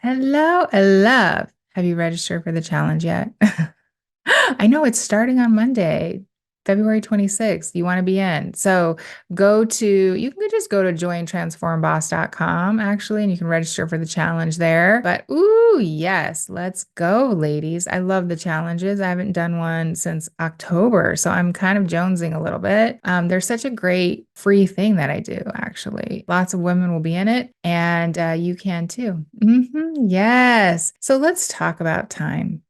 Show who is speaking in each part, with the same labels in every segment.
Speaker 1: Hello, love. Have you registered for the challenge yet? I know it's starting on Monday, February 26th. You want to be in. So you can just go to jointransformboss.com actually, and you can register for the challenge there. But ooh, yes, let's go, ladies. I love the challenges. I haven't done one since October, so I'm kind of jonesing a little bit. There's such a great free thing that I do, actually. Lots of women will be in it, and you can too. Yes. So let's talk about time.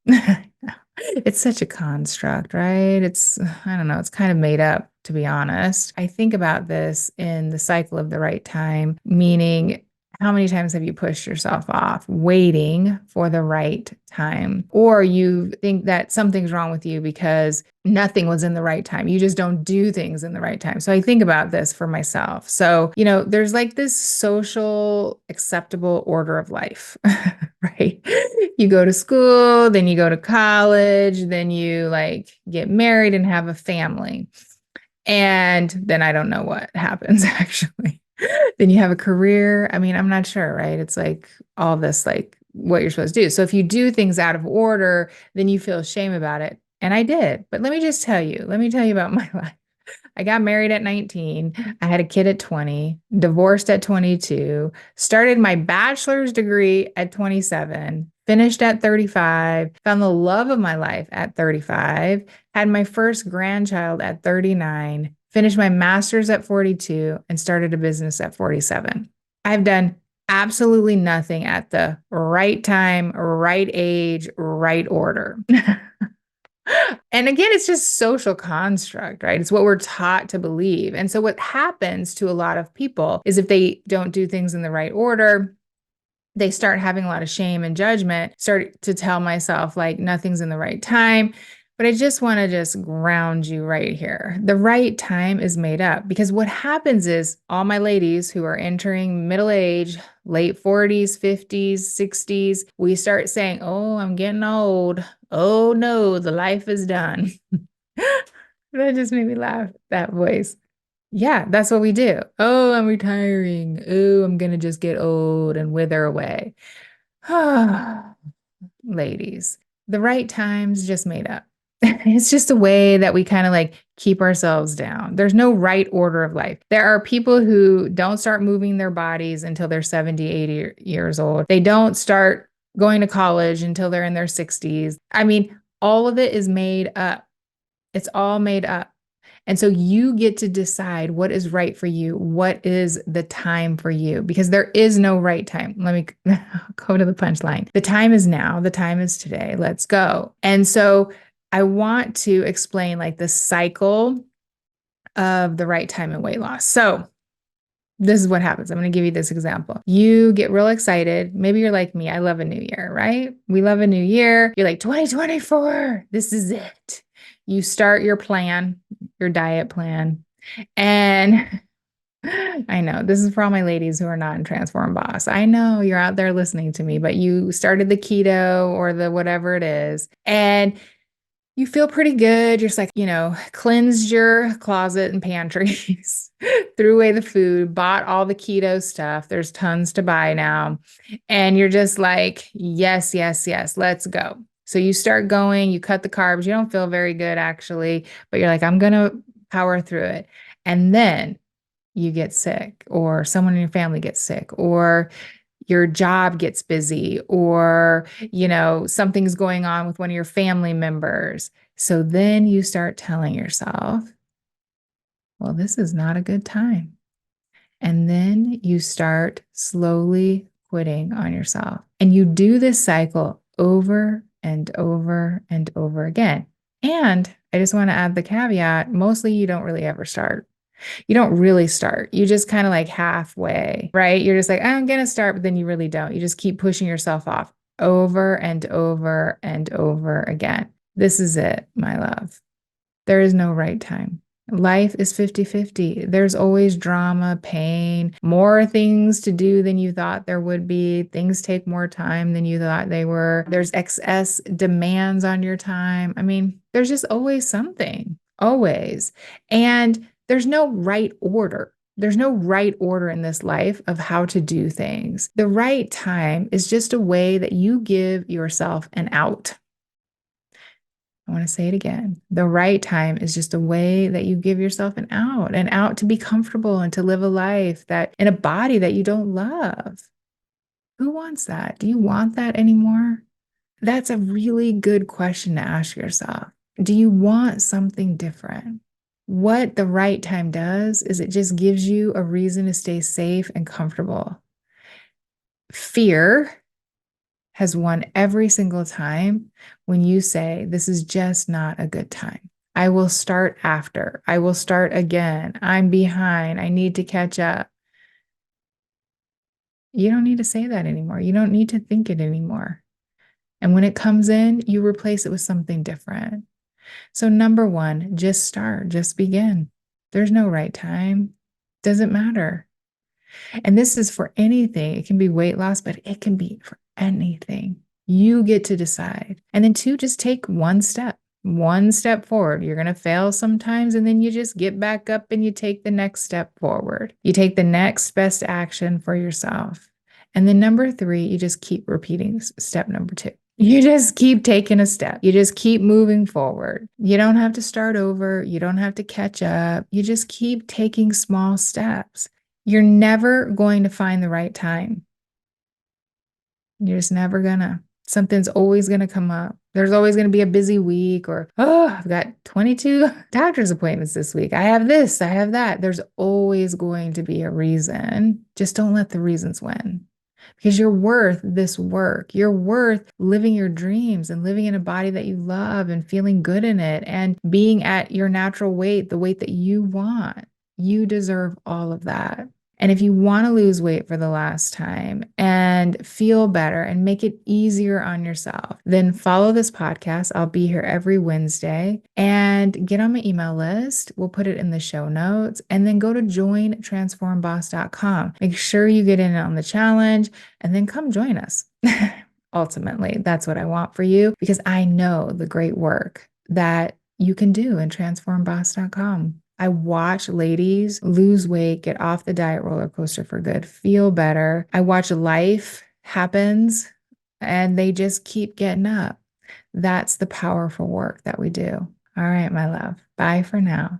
Speaker 1: It's such a construct, right? I don't know, it's kind of made up, to be honest. I think about this in the cycle of the right time, meaning how many times have you pushed yourself off waiting for the right time? Or you think that something's wrong with you because nothing was in the right time. You just don't do things in the right time. So I think about this for myself. So, there's like this social acceptable order of life, right? You go to school, then you go to college, then you like get married and have a family. And then I don't know what happens actually. Then you have a career. I mean, I'm not sure, right? It's like all this, like what you're supposed to do. So if you do things out of order, then you feel shame about it. And I did. But let me tell you about my life. I got married at 19. I had a kid at 20, divorced at 22, started my bachelor's degree at 27, finished at 35, found the love of my life at 35, had my first grandchild at 39, finished my master's at 42, and started a business at 47. I've done absolutely nothing at the right time, right age, right order. And again, it's just social construct, right? It's what we're taught to believe. And so what happens to a lot of people is if they don't do things in the right order, they start having a lot of shame and judgment, start to tell myself like nothing's in the right time. But I just want to just ground you right here. The right time is made up because what happens is all my ladies who are entering middle age, late 40s, 50s, 60s, we start saying, "Oh, I'm getting old. Oh no, the life is done." That just made me laugh, that voice. Yeah, that's what we do. Oh, I'm retiring. Oh, I'm gonna just get old and wither away. Ladies, the right time's just made up. It's just a way that we kind of like keep ourselves down. There's no right order of life. There are people who don't start moving their bodies until they're 70, 80 years old. They don't start going to college until they're in their 60s. I mean, all of it is made up. It's all made up. And so you get to decide what is right for you. What is the time for you? Because there is no right time. Let me go to the punchline. The time is now. The time is today. Let's go. And so I want to explain like the cycle of the right time and weight loss. So this is what happens. I'm going to give you this example. You get real excited. Maybe you're like me. I love a new year, right? We love a new year. You're like 2024. This is it. You start your plan, your diet plan. And I know this is for all my ladies who are not in Transform Boss. I know you're out there listening to me, but you started the keto or the whatever it is. And you feel pretty good. You're just like, cleansed your closet and pantries, threw away the food, bought all the keto stuff. There's tons to buy now. And you're just like, yes, yes, yes, let's go. So you start going, you cut the carbs. You don't feel very good actually, but you're like, I'm going to power through it. And then you get sick, or someone in your family gets sick, or your job gets busy, or, something's going on with one of your family members. So then you start telling yourself, well, this is not a good time. And then you start slowly quitting on yourself. And you do this cycle over and over and over again. And I just want to add the caveat, mostly you don't really ever start. You don't really start. You just kind of like halfway, right? You're just like, I'm going to start, but then you really don't. You just keep pushing yourself off over and over and over again. This is it, my love. There is no right time. Life is 50-50. There's always drama, pain, more things to do than you thought there would be. Things take more time than you thought they were. There's excess demands on your time. I mean, there's just always something, always. And there's no right order. There's no right order in this life of how to do things. The right time is just a way that you give yourself an out. I want to say it again. The right time is just a way that you give yourself an out to be comfortable and to live a life that in a body that you don't love. Who wants that? Do you want that anymore? That's a really good question to ask yourself. Do you want something different? What the right time does is it just gives you a reason to stay safe and comfortable. Fear has won every single time when you say, this is just not a good time. I will start after. I will start again. I'm behind. I need to catch up. You don't need to say that anymore. You don't need to think it anymore. And when it comes in, you replace it with something different. So, number one, just start, just begin. There's no right time. Doesn't matter. And this is for anything. It can be weight loss, but it can be for anything. You get to decide. And then two, just take one step forward. You're going to fail sometimes, and then you just get back up and you take the next step forward. You take the next best action for yourself. And then number three, you just keep repeating step number two. You just keep taking a step. You just keep moving forward. You don't have to start over. You don't have to catch up. You just keep taking small steps. You're never going to find the right time. You're just never gonna. Something's always going to come up. There's always going to be a busy week, or, oh, I've got 22 doctor's appointments this week. I have this, I have that. There's always going to be a reason. Just don't let the reasons win. Because you're worth this work. You're worth living your dreams and living in a body that you love and feeling good in it and being at your natural weight, the weight that you want. You deserve all of that. And if you want to lose weight for the last time and feel better and make it easier on yourself, then follow this podcast. I'll be here every Wednesday, and get on my email list. We'll put it in the show notes, and then go to jointransformboss.com. Make sure you get in on the challenge and then come join us. Ultimately, that's what I want for you, because I know the great work that you can do in transformboss.com. I watch ladies lose weight, get off the diet roller coaster for good, feel better. I watch life happens and they just keep getting up. That's the powerful work that we do. All right, my love. Bye for now.